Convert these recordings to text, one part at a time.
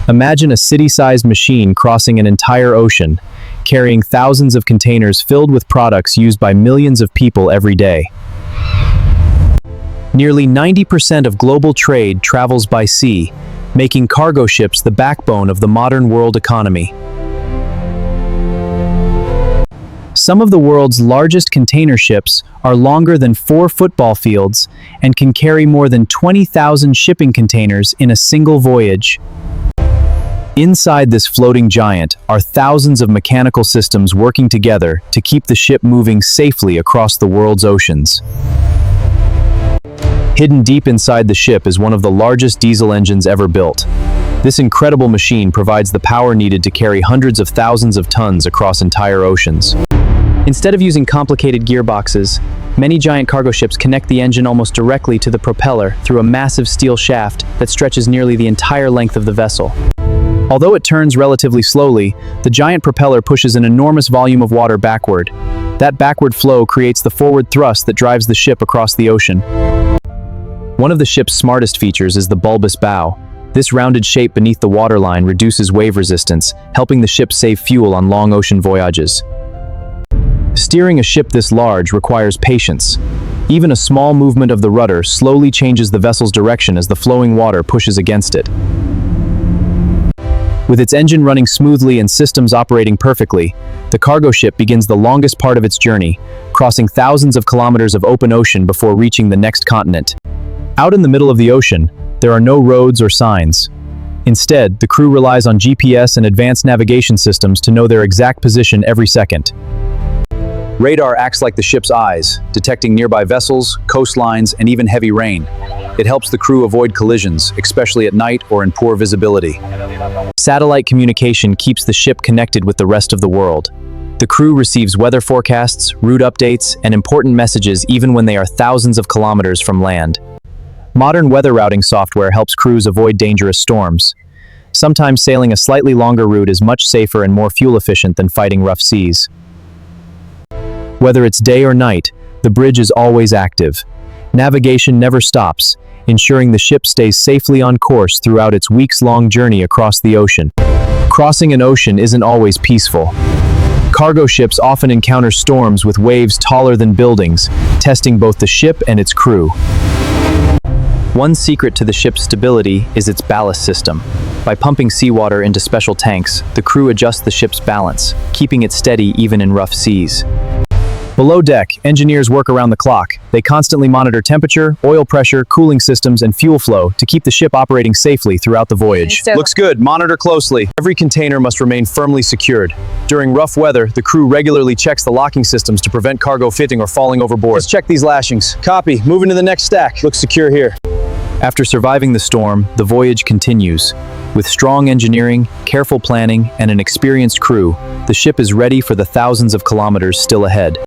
Imagine a city-sized machine crossing an entire ocean, carrying thousands of containers filled with products used by millions of people every day. Nearly 90% of global trade travels by sea, making cargo ships the backbone of the modern world economy. Some of the world's largest container ships are longer than 4 football fields and can carry more than 20,000 shipping containers in a single voyage. Inside this floating giant are thousands of mechanical systems working together to keep the ship moving safely across the world's oceans. Hidden deep inside the ship is one of the largest diesel engines ever built. This incredible machine provides the power needed to carry hundreds of thousands of tons across entire oceans. Instead of using complicated gearboxes, many giant cargo ships connect the engine almost directly to the propeller through a massive steel shaft that stretches nearly the entire length of the vessel. Although it turns relatively slowly, the giant propeller pushes an enormous volume of water backward. That backward flow creates the forward thrust that drives the ship across the ocean. One of the ship's smartest features is the bulbous bow. This rounded shape beneath the waterline reduces wave resistance, helping the ship save fuel on long ocean voyages. Steering a ship this large requires patience. Even a small movement of the rudder slowly changes the vessel's direction as the flowing water pushes against it. With its engine running smoothly and systems operating perfectly, the cargo ship begins the longest part of its journey, crossing thousands of kilometers of open ocean before reaching the next continent. Out in the middle of the ocean, there are no roads or signs. Instead, the crew relies on GPS and advanced navigation systems to know their exact position every second. Radar acts like the ship's eyes, detecting nearby vessels, coastlines, and even heavy rain. It helps the crew avoid collisions, especially at night or in poor visibility. Satellite communication keeps the ship connected with the rest of the world. The crew receives weather forecasts, route updates, and important messages even when they are thousands of kilometers from land. Modern weather routing software helps crews avoid dangerous storms. Sometimes sailing a slightly longer route is much safer and more fuel efficient than fighting rough seas. Whether it's day or night, the bridge is always active. Navigation never stops, ensuring the ship stays safely on course throughout its weeks-long journey across the ocean. Crossing an ocean isn't always peaceful. Cargo ships often encounter storms with waves taller than buildings, testing both the ship and its crew. One secret to the ship's stability is its ballast system. By pumping seawater into special tanks, the crew adjusts the ship's balance, keeping it steady even in rough seas. Below deck, engineers work around the clock. They constantly monitor temperature, oil pressure, cooling systems, and fuel flow to keep the ship operating safely throughout the voyage. Looks good. Monitor closely. Every container must remain firmly secured. During rough weather, the crew regularly checks the locking systems to prevent cargo fitting or falling overboard. Let's check these lashings. Copy. Moving to the next stack. Looks secure here. After surviving the storm, the voyage continues. With strong engineering, careful planning, and an experienced crew, the ship is ready for the thousands of kilometers still ahead.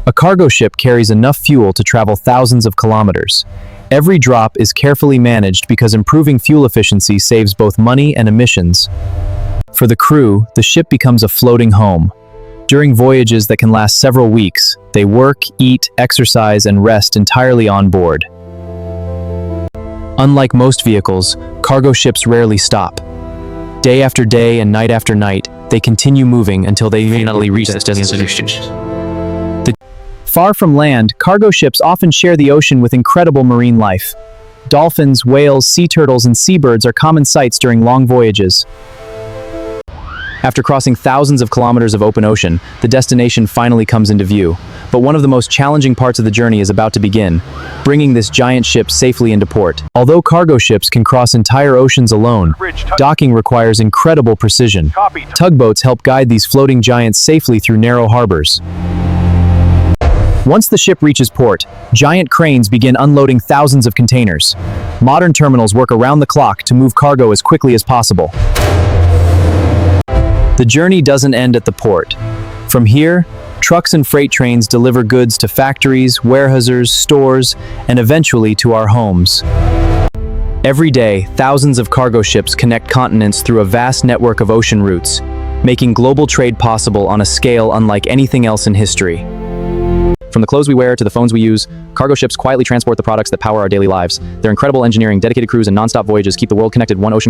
A cargo ship carries enough fuel to travel thousands of kilometers. Every drop is carefully managed because improving fuel efficiency saves both money and emissions. For the crew, the ship becomes a floating home. During voyages that can last several weeks, they work, eat, exercise, and rest entirely on board. Unlike most vehicles, cargo ships rarely stop. Day after day and night after night, they continue moving until they finally reach their destination. Far from land, cargo ships often share the ocean with incredible marine life. Dolphins, whales, sea turtles, and seabirds are common sights during long voyages. After crossing thousands of kilometers of open ocean, the destination finally comes into view. But one of the most challenging parts of the journey is about to begin, bringing this giant ship safely into port. Although cargo ships can cross entire oceans alone, docking requires incredible precision. Tugboats help guide these floating giants safely through narrow harbors. Once the ship reaches port, giant cranes begin unloading thousands of containers. Modern terminals work around the clock to move cargo as quickly as possible. The journey doesn't end at the port. From here, trucks and freight trains deliver goods to factories, warehouses, stores, and eventually to our homes. Every day, thousands of cargo ships connect continents through a vast network of ocean routes, making global trade possible on a scale unlike anything else in history. From the clothes we wear to the phones we use, cargo ships quietly transport the products that power our daily lives. Their incredible engineering, dedicated crews, and non-stop voyages keep the world connected one ocean